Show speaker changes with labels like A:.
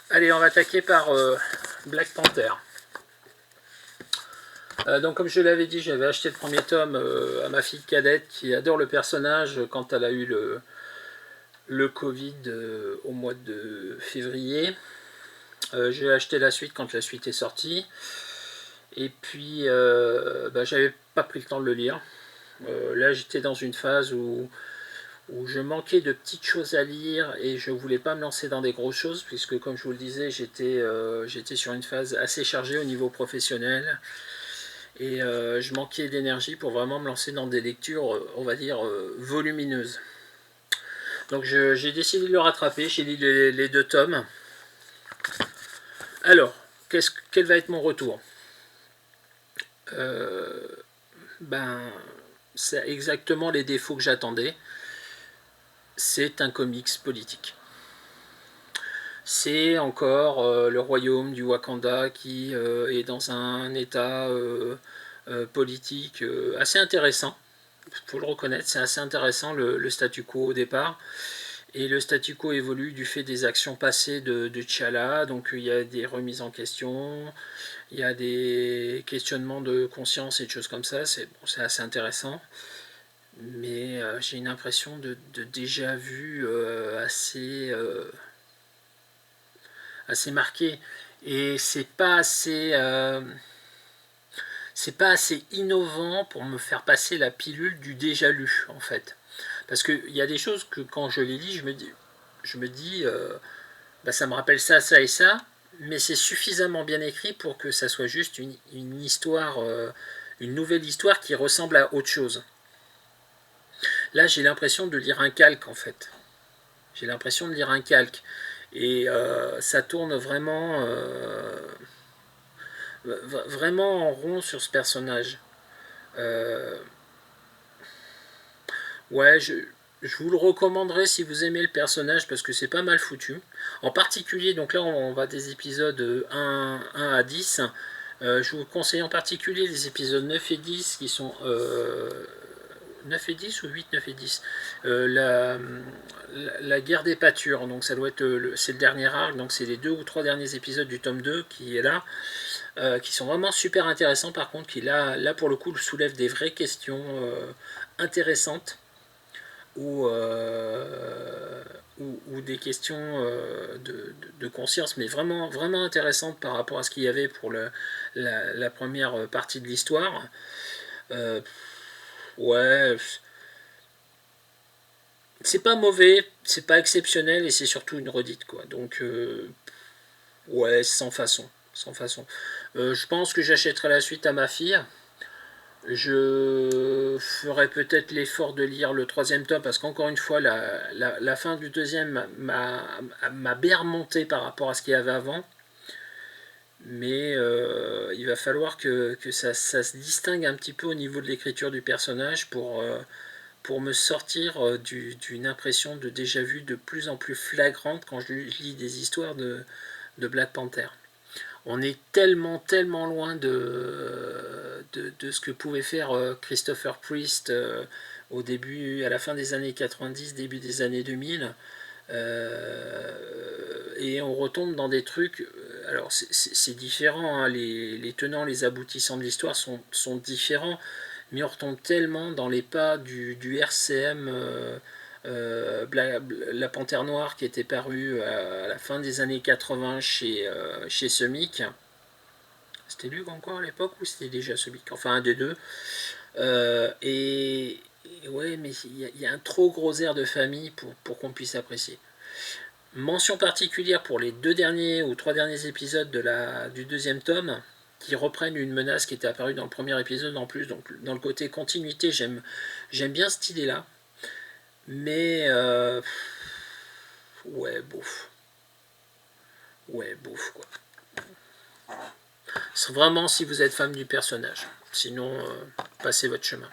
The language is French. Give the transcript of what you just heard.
A: Allez, on va attaquer par Black Panther. Donc comme je l'avais dit, j'avais acheté le premier tome à ma fille cadette qui adore le personnage quand elle a eu le Covid au mois de février. J'ai acheté la suite quand la suite est sortie. Et puis, j'avais pas pris le temps de le lire. Là, j'étais dans une phase où je manquais de petites choses à lire et je voulais pas me lancer dans des grosses choses puisque, comme je vous le disais, j'étais sur une phase assez chargée au niveau professionnel et je manquais d'énergie pour vraiment me lancer dans des lectures, on va dire, volumineuses. Donc j'ai décidé de le rattraper, j'ai lu les deux tomes. Alors, quel va être mon retour? C'est exactement les défauts que j'attendais. C'est un comics politique. C'est encore le royaume du Wakanda qui est dans un état politique assez intéressant. Il faut le reconnaître, c'est assez intéressant le statu quo au départ. Et le statu quo évolue du fait des actions passées de T'Challa. Donc il y a des remises en question, il y a des questionnements de conscience et de choses comme ça. C'est assez intéressant. Mais j'ai une impression de déjà vu assez marqué. Et c'est pas assez innovant pour me faire passer la pilule du déjà lu, en fait. Parce qu'il y a des choses que quand je les lis, je me dis ça me rappelle ça, ça et ça, mais c'est suffisamment bien écrit pour que ça soit juste une histoire, une nouvelle histoire qui ressemble à autre chose. Là, j'ai l'impression de lire un calque, en fait. J'ai l'impression de lire un calque. Et ça tourne vraiment en rond sur ce personnage. Euh, ouais, je vous le recommanderais si vous aimez le personnage parce que c'est pas mal foutu. En particulier, donc là on va des épisodes 1 à 10. Je vous conseille en particulier les épisodes 9 et 10 qui sont 9 et 10 ou 8, 9 et 10. La guerre des pâtures, donc ça doit être c'est le dernier arc, donc c'est les 2 ou 3 derniers épisodes du tome 2 qui est là. Qui sont vraiment super intéressants par contre, qui là pour le coup soulèvent des vraies questions intéressantes ou des questions de conscience, mais vraiment, vraiment intéressantes par rapport à ce qu'il y avait pour la première partie de l'histoire. Euh, ouais, c'est pas mauvais, c'est pas exceptionnel et c'est surtout une redite quoi. Donc ouais, sans façon, sans façon. Je pense que j'achèterai la suite à ma fille. Je ferai peut-être l'effort de lire le troisième tome parce qu'encore une fois, la fin du deuxième m'a bien remonté par rapport à ce qu'il y avait avant. Mais il va falloir que ça se distingue un petit peu au niveau de l'écriture du personnage pour me sortir d'une impression de déjà-vu de plus en plus flagrante quand je lis des histoires de Black Panther. On est tellement, tellement loin de ce que pouvait faire Christopher Priest au début, à la fin des années 90, début des années 2000. Et on retombe dans des trucs. Alors c'est différent, hein, les tenants, les aboutissants de l'histoire sont différents, mais on retombe tellement dans les pas du RCM. La Panthère Noire qui était parue à la fin des années 80 chez Semic. C'était lui encore à l'époque ou c'était déjà Semic? Enfin, un des deux. Et ouais, mais il y a un trop gros air de famille pour qu'on puisse apprécier. Mention particulière pour les 2 derniers ou 3 derniers épisodes du deuxième tome qui reprennent une menace qui était apparue dans le premier épisode en plus. Donc dans le côté continuité, j'aime bien cette idée-là. Mais ouais, bouf. Ouais, bouf quoi. C'est vraiment si vous êtes fan du personnage. Sinon, passez votre chemin.